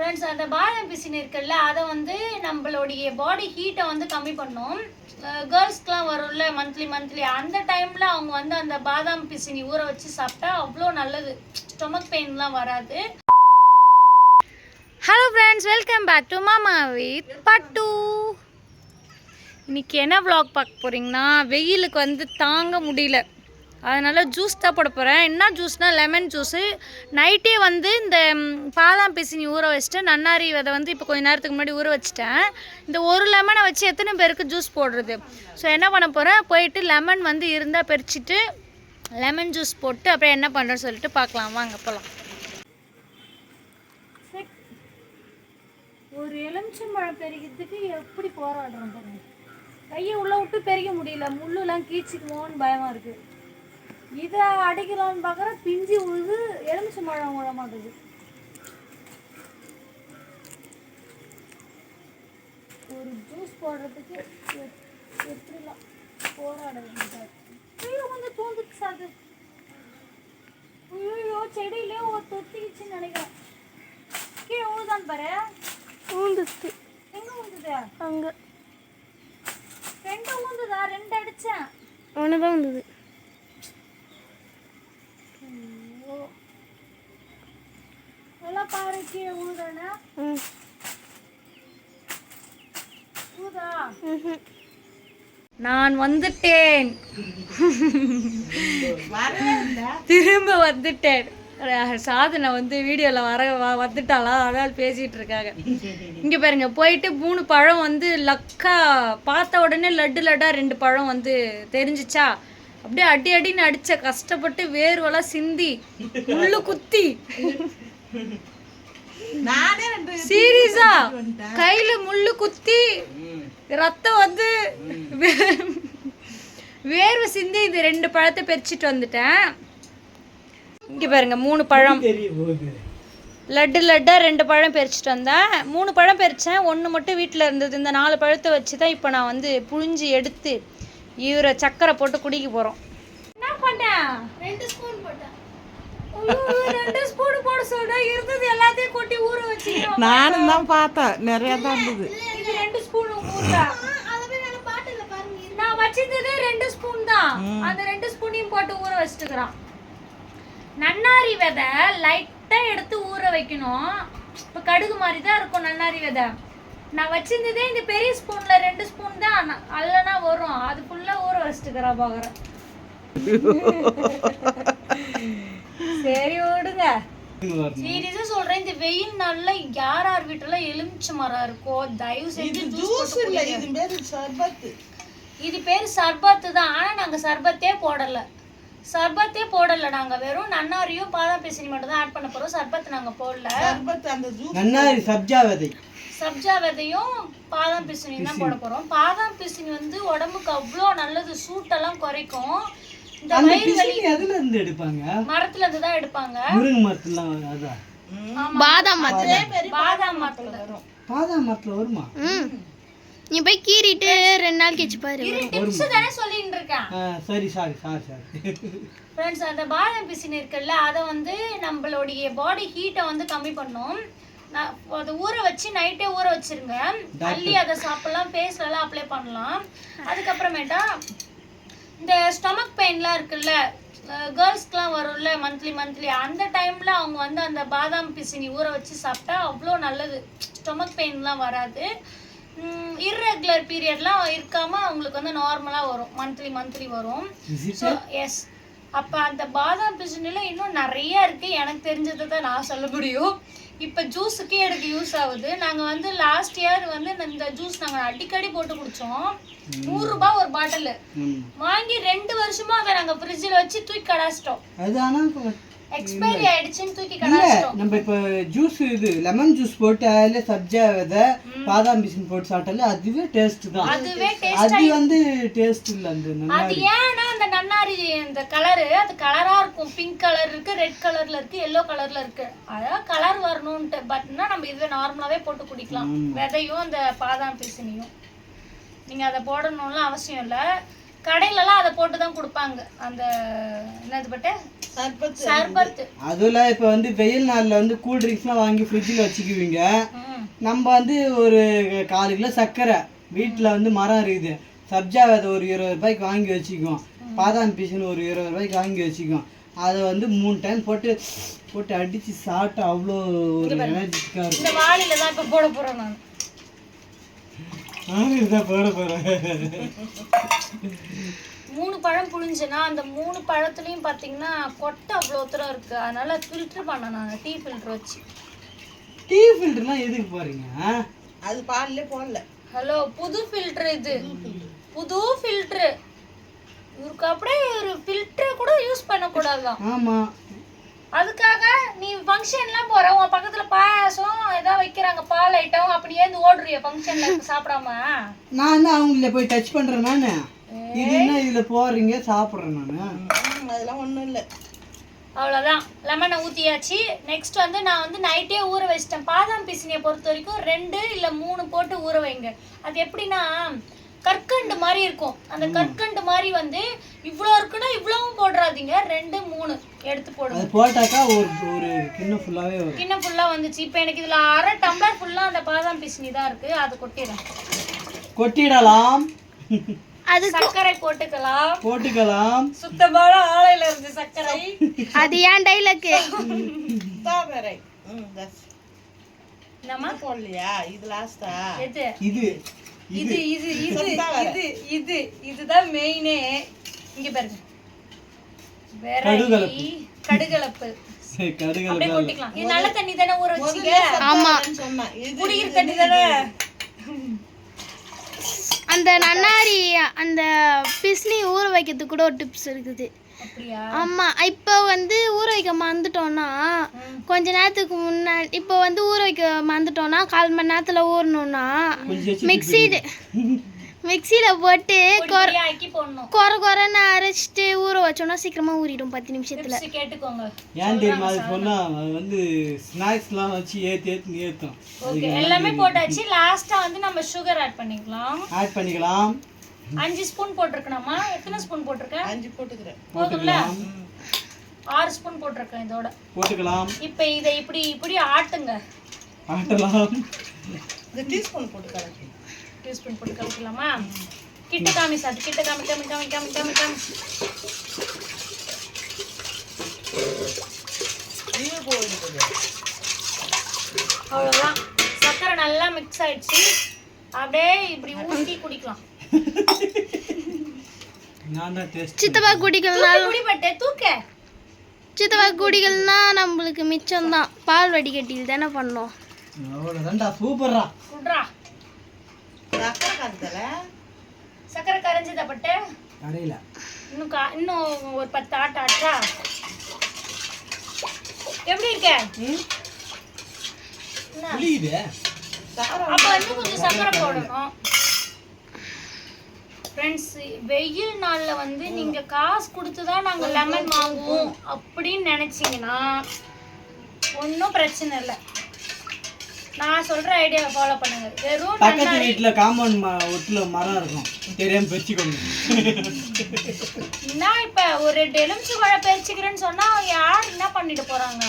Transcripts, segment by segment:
Friends, அந்த பாதாம் பிசின் இருக்குல்ல, அதை வந்து நம்மளுடைய பாடி ஹீட்டை வந்து கம்மி பண்ணும். கேர்ள்ஸ்க்குலாம் வரும்ல மந்த்லி அந்த டைமில் அவங்க வந்து அந்த பாதாம் பிசினி ஊற வச்சு சாப்பிட்டா அவ்வளோ நல்லது. ஸ்டொமக் பெயின்லாம் வராது. Hello friends, welcome back to மாமா வித் பட்டு. இன்னைக்கு என்ன vlog பார்க்க போகிறீங்கன்னா, வெயிலுக்கு வந்து தாங்க முடியல, அதனால் ஜூஸ் தான் போட போகிறேன். என்ன ஜூஸ்னால் லெமன் ஜூஸு. நைட்டே வந்து இந்த பாதாம் பிசினி ஊற வச்சுட்டு நன்னாரி விதை வந்து இப்போ கொஞ்சம் நேரத்துக்கு முன்னாடி ஊற வச்சுட்டேன். இந்த ஒரு லெமனை வச்சு எத்தனை பேருக்கு ஜூஸ் போடுறது? ஸோ என்ன பண்ண போகிறேன், போயிட்டு லெமன் வந்து இருந்தால் பறிச்சுட்டு லெமன் ஜூஸ் போட்டு அப்புறம் என்ன பண்ணுறேன்னு சொல்லிட்டு பார்க்கலாம். வாங்க போகலாம். ஒரு எலுமிச்சம்பழம் பெருகிறதுக்கு எப்படி போராடுறோம் பாருங்க. கையை உள்ளே விட்டு பெருக முடியல, முள்ளுலாம் கீச்சிக்குமோன்னு பயமாக இருக்குது. இதை அடிக்கலான்னு பார்க்குற பிஞ்சு உழுது, எலுமிச்சம்பழம் விழ மாட்டேது. ஒரு ஜூஸ் போடுறதுக்கு எப்படிலாம் போராட வேண்டியதாக. ஐயோ வந்து தோந்துக்கு சாது. ஐயோ செடியிலே ஒரு தொத்திக்கிச்சுன்னு நினைக்கிறேன். கீழே உழுதான் பாரு. ஊந்துச்சு. எங்கே ஊந்துது? அங்கே ரெண்டு ஊந்துதா? ரெண்டு அடித்தேன், ஒன்று தான் வந்தது. எல்லாம் பாரு கீழே ஊதுறேன்னா. ஊதா? நான் வந்துட்டேன், திரும்ப வந்துட்டேன். சாதனை வந்து வீடியோவில் வந்துட்டாளா, அதனால் பேசிகிட்டு இருக்காங்க. இங்கே பாருங்க, போயிட்டு 3 பழம் வந்து லக்கா பார்த்த உடனே லட்டாக 2 பழம் வந்து தெரிஞ்சிச்சா, அப்படியே அடின்னு அடிச்ச, கஷ்டப்பட்டு வேர்வெல்லாம் சிந்தி முள்ளு குத்தி, சீரியஸா கையில முள்ளு குத்தி ரத்தம் வந்து வேர்வை சிந்தி இது 2 பழத்தை பறிச்சுட்டு வந்துட்டேன். இங்கே பாருங்க 3 பழம் லட்டாக 2 பழம் பறிச்சுட்டு வந்தேன். 3 பழம் பறித்தேன், 1 மட்டும் வீட்டில் இருந்தது. இந்த 4 பழத்தை வச்சு தான் இப்போ நான் வந்து புழிஞ்சு எடுத்து இவரை சக்கரை போட்டு குடிக்க போகிறோம். என்ன பண்ணேன்? 2 ஸ்பூன் போட்டேன். 2 ஸ்பூன் போட சொல்ல இருந்தது எல்லாத்தையும் கொட்டி ஊற வச்சு. நானும் தான் பார்த்தேன், நிறைய தான் இருந்தது. இது 2 ஸ்பூன் ஊறா. நான் வச்சிருந்ததே 2 ஸ்பூன் தான். அந்த 2 ஸ்பூனையும் போட்டு ஊற வச்சுட்டுக்கிறான். நன்னாரி விதை லைட்டாக எடுத்து ஊற வைக்கணும். இப்போ கடுகு மாதிரி தான் இருக்கும் நன்னாரி விதை. நான் வச்சிருந்ததே இந்த பெரிய ஸ்பூனில் 2 ஸ்பூன் தான், அல்லனா வரும். அது ஃபுல்லாக ஊற வச்சுட்டுக்கிறா பார்க்குறேன். சரி விடுங்க. சீரியஸா சொல்றேன், இந்த வெயில் நாள்ல யார் வீட்டுல எலுமிச்சை மரம் இருக்கோ தயவு செஞ்சு ஜூஸ் இல்ல, இது பேர் சர்பத்து தான். ஆனா நாங்க சர்பத்தே போடல. நாங்க வெறும் நன்னாரியும் பாதாம் பிசினி மட்டும் தான் ஆட் பண்ண போறோம். சர்பத் நாங்க போடல. நன்னாரி சப்ஜா விதையும் பாதாம் பிசினி தான் போட போறோம். பாதாம் பிசினி வந்து உடம்புக்கு அவ்வளோ நல்லது, சூட்டெல்லாம் குறைக்கும். இந்த வயிறு வலி எதுல இருந்து எடுப்பாங்க? மரத்துல இருந்து தான் எடுப்பாங்க. முருங்கை மரத்துல அதான். பாதாம் மரத்துல வரும். பாதாம் மரத்துல வருமா? நீ போய் கீறிட்டு 2 நாள் கழிச்சு பாரு. டிப்ஸ் தானே சொல்லிட்டு இருக்கேன். சரி சாரி. ஃப்ரெண்ட்ஸ், அந்த பாதாம் பிசின் இருக்குல்ல, அதை வந்து நம்மளுடைய பாடி ஹீட்டை வந்து கம்மி பண்ணும். அதை ஊற வச்சு நைட்டே ஊற வச்சிருங்க. அள்ளி அதை சாப்பிடலாம், ஃபேஸ்லலாம் அப்ளை பண்ணலாம். அதுக்கப்புறமேட்டா இந்த ஸ்டொமக் பெயின்லாம் இருக்குல்ல, கேர்ள்ஸ்க்குலாம் வரும்ல மந்த்லி அந்த டைமில் அவங்க வந்து அந்த பாதாம் பிசினி ஊற வச்சு சாப்பிட்டா அவ்வளோ நல்லது. ஸ்டொமக் பெயின்லாம் வராது. இர்ரெகுலர் பீரியட்லாம் இருக்காமல் அவங்களுக்கு வந்து நார்மலாக வரும், மந்த்லி வரும். ஸோ எஸ், அப்போ அந்த பாதாம் பிசினில் இன்னும் நிறையா இருக்குது. எனக்கு தெரிஞ்சதை தான் நான் சொல்ல முடியும். இப்போ ஜூஸுக்கே எனக்கு யூஸ் ஆகுது. நாங்கள் வந்து லாஸ்ட் இயர் வந்து இந்த ஜூஸ் நாங்கள் அடிக்கடி போட்டு குடித்தோம். 100 ரூபாய் ஒரு பாட்டில் வாங்கி 2 வருஷமா அதை நாங்கள் ஃப்ரிட்ஜில் வச்சு தூக்கி கடாச்சிட்டோம். எக்ஸ்பைரி ஆயிடுச்சுன்னு தூக்கி கடாச்சிட்டோம். நம்ம இப்போ ஜூஸ் இது லெமன் ஜூஸ் போட்டு அதில் சப்ஜா விதை பாதாம் பிசின் போட்டு சாப்பிட்டாலே அதுவே டேஸ்ட் தான். அது வந்து டேஸ்ட் இல்லை. அது ஏன்னா அந்த நன்னாரி இந்த கலரு, அது கலரா இருக்கும். பிங்க் கலர் இருக்கு, ரெட் கலர்ல இருக்கு, எல்லோ கலர்ல இருக்கு. அதாவது கலர் வரணும்ட்டு. பட்னா நம்ம இதுவே நார்மலாவே போட்டு குடிக்கலாம். விதையும் அந்த பாதாம் பிசினியும் நீங்க அதை போடணும்லாம் அவசியம் இல்லை. கடையிலலாம் அதை போட்டு தான் கொடுப்பாங்க. அந்த என்னது பட்ட சர்பத். அதுல இப்ப வந்து வெயில் நாள்ல வந்து கூல் ட்ரிங்க்ஸ்லாம் வாங்கி ஃப்ரிட்ஜில் வச்சுக்குவீங்க. நம்ம வந்து ஒரு 4 கிலோ சர்க்கரை வீட்டில் வந்து மரம் இருக்குது, சப்ஜா விதை ஒரு 20 ரூபாய்க்கு வாங்கி வச்சுக்குவோம், பாதாம் பீசன் ஒரு 20 ரூபாய்க்கு வாங்கி வச்சுக்குவோம். அதை வந்து 3 டைம் போட்டு போட்டு அடிச்சு சாப்பிட்டு அவ்வளோ ஒரு எனர்ஜிட்டிக்காக இருக்கும். இந்த வாளியில தான் இப்போ போட போறேன் நான். தான் போட போகிறேன். 3 பழம் புழிஞ்சேன்னா அந்த 3 பழத்துலையும் பார்த்தீங்கன்னா கொட்டை அவ்வளோ தூரம் இருக்கு. அதனால ஃபில்டர் பண்ணேன் நான், டீ ஃபில்டர் வச்சு. டீ ஃபில்டர்லாம் எதுக்கு போறீங்க? அது பால்ல போடல. ஹலோ, புது ஃபில்டர் இது, புது ஃபில்டர். இவருக்கு அப்படியே ஒரு ஃபில்டர் கூட யூஸ் பண்ணக்கூடாதான். ஆமா, அதுக்காக நீ ஃபங்க்ஷன்லாம் போற, உன் பக்கத்துல பாயாசம் ஏதாவது வைக்கிறாங்க, பால் ஐட்டம், அப்படியே இருந்து ஓடுறிய ஃபங்க்ஷன்ல சாப்பிடாம. நான் தான் அவங்கள போய் டச் பண்றேன் நானு. இது என்ன இதுல போறீங்க சாப்பிட்றேன் நானு. அதெல்லாம் ஒன்றும் இல்லை. அவ்வளோதான், லெமனை ஊற்றியாச்சு. நெக்ஸ்ட் வந்து நான் வந்து நைட்டே ஊற வச்சிட்டேன். பாதாம் பிசினியை பொறுத்த வரைக்கும் 2 இல்லை 3 போட்டு ஊற வைங்க. அது எப்படின்னா கற்கண்டு மாதிரி இருக்கும். அந்த கற்கண்டு மாதிரி வந்து இவ்வளோ இருக்குன்னா இவ்வளவும் போடுறாதீங்க, 2 3 எடுத்து போடுங்க. அது போட்டாக்கா ஒரு கிண்ணம் ஃபுல்லாவே வரும். கிண்ணம் ஃபுல்லாக வந்துச்சு. இப்போ எனக்கு இதில் 1/2 டம்ளர் ஃபுல்லாக அந்த பாதாம் பிசினி தான் இருக்குது, அது கொட்டிடலாம். அது சர்க்கரை போட்டுக்கலாம். சுத்தமான ஆலையில இருந்து சர்க்கரை. அது ஏன் டைலாக்? தாவரை. நம்ம போடலையா? இது லாஸ்டா? எது? இது இது இது இது இது இது இதுதான் மெயினே. இங்க பாருங்க, கடுகலப்பு. அப்படியே கொட்டிக்கலாம். இது நல்ல தண்ணி தானே ஊற வச்சீங்க? ஆமா, சொன்னேன். இது குடிக்கிற தண்ணி தானே. அந்த நன்னாரி அந்த பிஸ்னி ஊற வைக்கிறதுக்கு கூட ஒரு டிப்ஸ் இருக்குது. அப்படியா? ஆமா, இப்போ வந்து ஊற வைக்க மறந்துட்டோம்னா கொஞ்ச நேரத்துக்கு முன்னாடி, இப்போ வந்து ஊற வைக்க மறந்துட்டோம்னா 1/4 மணி நேரத்துல ஊறணும்னா மிக்சியில போட்டு கொரன்னு அரைச்சிட்டு ஊற வச்சோம்னா சீக்கிரமா ஊறிடும் 10 நிமிஷத்துல. கேட்டுக்கோங்க. ஏன் தெரியுமா அது சொன்னா? அது வந்து ஸ்நாக்ஸ்லாம் வச்சு ஏத்தும். ஓகே, எல்லாமே போட்டாச்சு. லாஸ்டா வந்து நம்ம சுகர் ஆட் பண்ணிக்கலாம். 5 ஸ்பூன் போட்டிருக்கணுமா? எத்தனை ஸ்பூன் போட்டிருக்கேன்? 5 போட்டுக்கிறேன். போதும்ல? 6 ஸ்பூன் போட்டிருக்கேன் இதோட. போட்டுக்கலாம். இப்போ இதை இப்படி ஆட்டலாம். இந்த டீஸ்பூன் போட்டு கலக்கி. டீஸ்பூன் போட்டு கலக்கலாமா? கிட்ட காமி சாத்து, கிட்ட காமி. நீயே போடுங்க. அவ்வளோதான், சர்க்கரை நல்லா மிக்ஸ் ஆயிடுச்சு. அப்படியே இப்படி ஊற்றி குடிக்கலாம். சித்தப்பா குடிக்கலாம். சித்தப்பா குடிக்கலனா நம்மளுக்கு மிச்சம் தான். பால் வடிகட்டியில் தானே பண்ணோம். அவ்வளோதான்டா, சூப்பர்ரா. குட்ரா. சக்கரை கரைஞ்சதா பட்டு? கரையில. இன்னும் ஒரு 10 ஆட்டா. எப்படி இருக்க? அப்ப இன்னும் கொஞ்சம் சக்கரை போடணும். ஃப்ரெண்ட்ஸ், வெயில் நாள்ல வந்து நீங்க காசு கொடுத்து தான் நாங்க லெமன் வாங்குவோம் அப்படின்னு நினைச்சீங்கன்னா ஒன்றும் பிரச்சனை இல்லை. நான் சொல்ற ஐடியாவை ஃபாலோ பண்ணுங்க. வெறும் பக்கத்து வீட்டுல காம்பவுண்ட் ஒட்டுல மரம் இருக்கும், தெரியாம பறிச்சுக்கோங்க. நான் இப்ப ஒரு 2 எலுமிச்சம்பழம் பறிச்சுக்கிறேன்னு சொன்னா யார் என்ன பண்ணிட்டு போறாங்க?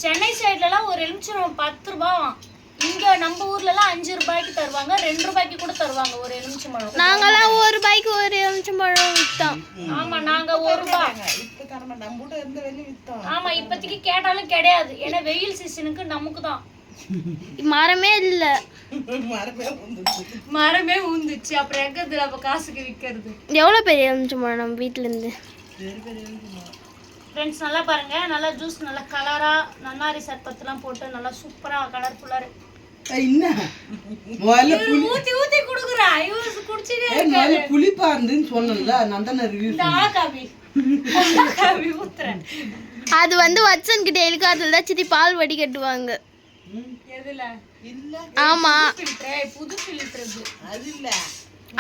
சென்னை சைட்லலாம் ஒரு எலுமிச்சம்பழம் 10 ரூபாவாம். இங்க நம்ம ஊர்லலாம் 5 ரூபாய்க்கு தருவாங்க, 2 ரூபாய்க்கு கூட தருவாங்க ஒரு எலுமிச்சம்பழம். நாங்கலாம் 1 ரூபாய்க்கு ஒரு எலுமிச்சம்பழம் வித்தோம். ஆமா, நாங்க 1 ரூபாய். இப்ப தரமா நம்ம ஊர்ல எந்த வெளிய வித்தோம். ஆமா, இப்போதைக்கு கேட்டாலும் கிடையாது. ஏன்னா வெயில் சீசனுக்கு நமக்கு தான். மரமே இல்ல, மரமே ஊந்துச்சு. அப்புறம் எங்கதுல அப்ப காசுக்கு விக்கிறது? எவ்வளவு பெரிய எலுமிச்சம்பழம் நம்ம வீட்ல இருந்து. ஃப்ரெண்ட்ஸ், நல்லா பாருங்க, நல்லா ஜூஸ் நல்லா கலரா நன்னாரி சர்பத்லாம் போட்டு நல்லா சூப்பரா கலர்ஃபுல்லா இருக்கு. ஊத்தி குடுக்குறா. இவரு குடிச்சிட்டே புளிப்பா இருந்துன்னு சொன்னல, நந்தன ரிவ்யூ. காபி ஊத்துறேன். அது வந்து வட்சன் கிட்ட எலிக்காத்துல தான் சித்தி பால் வடி கட்டுவாங்க. எதுல? இல்ல. ஆமா, புது ஃபில்டர் இது. அது இல்ல.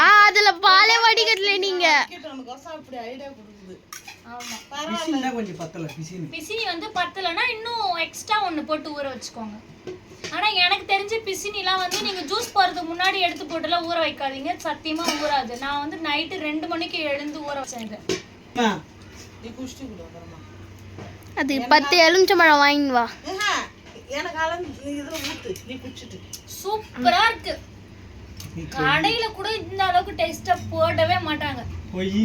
அதுல பாலே வடி கட்டல நீங்க. நமக்கு அப்படி ஐடியா கொடுக்குது. ஆமா, பிசினி கொஞ்சம் பத்தல. பிசினி வந்து பத்தலனா இன்னும் எக்ஸ்ட்ரா ஒன்னு போட்டு ஊற வச்சுக்கோங்க. ஆனா எனக்கு தெரிஞ்ச பிசினிலாம் வந்து நீங்க ஜூஸ் போறதுக்கு முன்னாடி எடுத்து போட்டுலாம் ஊற வைக்காதீங்க, சத்தியமா ஊறாது. நான் வந்து நைட்டு 2 மணிக்கு எழுந்து ஊற வச்சேன் இதை. நீ குடிச்சிட்டு கொடு அப்புறமா. அது 10 எலுமிச்சம்பழம் வாங்கின்னு வா. ஏஹா, எனக்கு நீ இதுல ஊத்து, நீ குடிச்சிட்டு. சூப்பரா இருக்கு. கடையில கூட இந்த அளவுக்கு டேஸ்டா போடவே மாட்டாங்க. பொய்.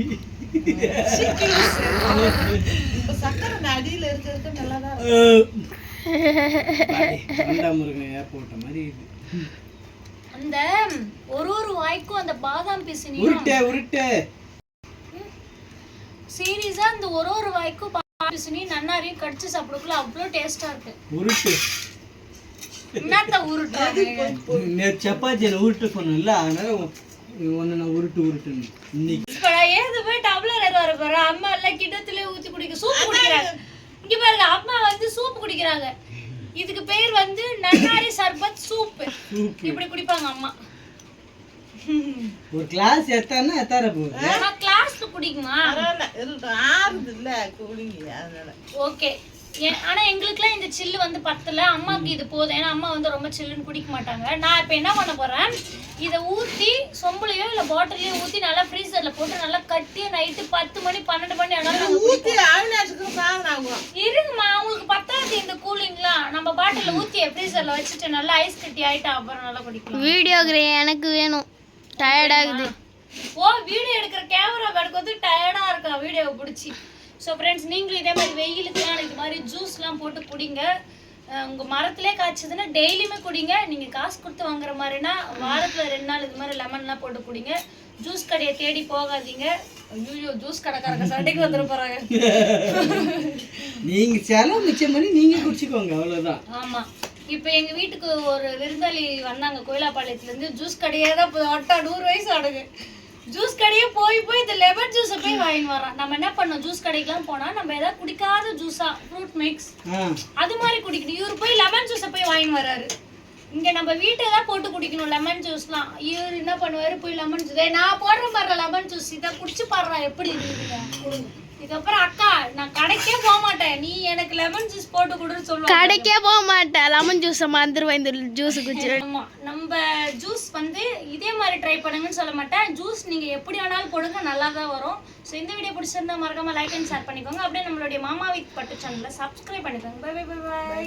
இப்ப சக்கரை அடியில இருக்க நல்லா தான் இருக்கு. போட்ட மாதிரி இது. அந்த ஒரு வாய்க்கும் அந்த பாதாம் பிசினி உருட்டு சீரியஸா அந்த ஒரு வாய்க்கும் பாதாம் பிசினி நன்னாரியும் கடிச்சு சாப்பிடக்குள்ள அவ்வளோ டேஸ்டா இருக்கு. உருட்டு என்னத்த உருட்டு? சப்பாத்தியில உருட்டு சொன்னல, அதனால ஒன்னு நான் உருட்டுன்னு இன்னைக்கு. இப்ப ஏது போய் டம்ளர் எது வர போற அம்மா எல்லாம் கிட்டத்திலே ஊத்தி குடிக்க சூப் குடிக்கிறாங்க. இங்க பாருங்க, அம்மா வந்து சூப் குடிக்கிறாங்க. இதுக்கு பேர் வந்து நன்னாரி சர்பத் சூப். இப்படி குடிப்பாங்க அம்மா. ஒரு கிளாஸ் எத்தார போகுது. அம்மா கிளாஸ்ல குடிக்குமா? பரவாயில்ல, இருக்கட்டும். ஆறுது இல்ல குடிங்க அதனால. ஓகே. ஆனா எங்களுக்குலாம் இந்த சில்லு வந்து பத்தல, அம்மாவுக்கு இது போதும். ஏன்னா அம்மா வந்து ரொம்ப சில்லுன்னு குடிக்க மாட்டாங்க. நான் இப்ப என்ன பண்ண போறேன், இதை ஊத்தி சொம்புலையோ இல்ல பாட்டிலையோ ஊத்தி நல்லா ஃப்ரீசர்ல போட்டு நல்லா கட்டியா நைட்டு 10 மணி 12 மணி ஆனாலும் ஊத்தி அவினாச்சுக்கு சாகுறாங்க. இருங்கம்மா, உங்களுக்கு பத்தாது இந்த கூலிங்லாம். நம்ம பாட்டில ஊத்தி ஃப்ரீசர்ல வச்சுட்டு நல்லா ஐஸ் கட்டி ஆயிட்டா அப்புறம் நல்லா குடிக்கலாம். வீடியோகிரே எனக்கு வேணும், டயர்ட் ஆகுது. ஓ, வீடியோ எடுக்கிற கேமரா பேருக்கு வந்து டயர்டா இருக்கா வீடியோவை பிடிச்சி. ஸோ ஃப்ரெண்ட்ஸ், நீங்களும் இதே மாதிரி வெயிலுக்குலாம் இது மாதிரி ஜூஸ்லாம் போட்டு குடிங்க. உங்கள் மரத்துலேயே காய்ச்சதுன்னா டெய்லியுமே குடிங்க. நீங்கள் காசு கொடுத்து வாங்குற மாதிரினா வாரத்தில் 2 நாள் இது மாதிரி லெமன்லாம் போட்டு குடிங்க. ஜூஸ் கடையை தேடி போகாதீங்க. ஐயோ, ஜூஸ் கடைக்காரங்க சண்டைக்கு வந்துட போகிறாங்க. நீங்கள் செலவு மிச்சம் பண்ணி நீங்கள் குடிச்சிக்கோங்க, அவ்வளோதான். ஆமாம். இப்போ எங்கள் வீட்டுக்கு ஒரு விருந்தாளி வந்தாங்க கோயிலாப்பாளையத்துலேருந்து. ஜூஸ் கடையே தான் 100 வயசு ஆடுங்க. ஜூஸ் கடையே போய் இந்த லெமன் ஜூஸை போய் வாங்கின்னு வரோம். நம்ம என்ன பண்ணோம், ஜூஸ் கடைக்கெல்லாம் போனால் நம்ம ஏதாவது குடிக்காத ஜூஸா ஃப்ரூட் மிக்ஸ் அது மாதிரி குடிக்கணும். இவர் போய் லெமன் ஜூஸை போய் வாங்கின்னு வர்றாரு. இங்கே நம்ம வீட்டை தான் போட்டு குடிக்கணும் லெமன் ஜூஸ்லாம். இவர் என்ன பண்ணுவார், போய் லெமன் ஜூஸ் நான் போடுற மாதிரி லெமன் ஜூஸ் இதை குடிச்சு பாடுறா எப்படி இருக்குதுங்க. இதுக்கப்புறம் அக்கா நான் கடைக்கே போக மாட்டேன், நீ எனக்கு லெமன் ஜூஸ் போட்டு கொடுன்னு சொல்லுவாங்க. கடைக்கே போக மாட்டேன், லெமன் ஜூஸை மறந்துடுவேன் இந்த ஜூஸ் குடிச்சு. ஆமா, நம்ம ஜூஸ் வந்து இதே மாதிரி ட்ரை பண்ணுங்கன்னு சொல்ல மாட்டேன். ஜூஸ் நீங்க எப்படி வேணாலும் போடுங்க, நல்லா தான் வரும். ஸோ இந்த வீடியோ பிடிச்சிருந்தா மறக்காம லைக் அண்ட் ஷேர் பண்ணிக்கோங்க. அப்படியே நம்மளுடைய மாமா வித் பட்டு சேனலை சப்ஸ்கிரைப் பண்ணிக்கோங்க. Bye bye bye by.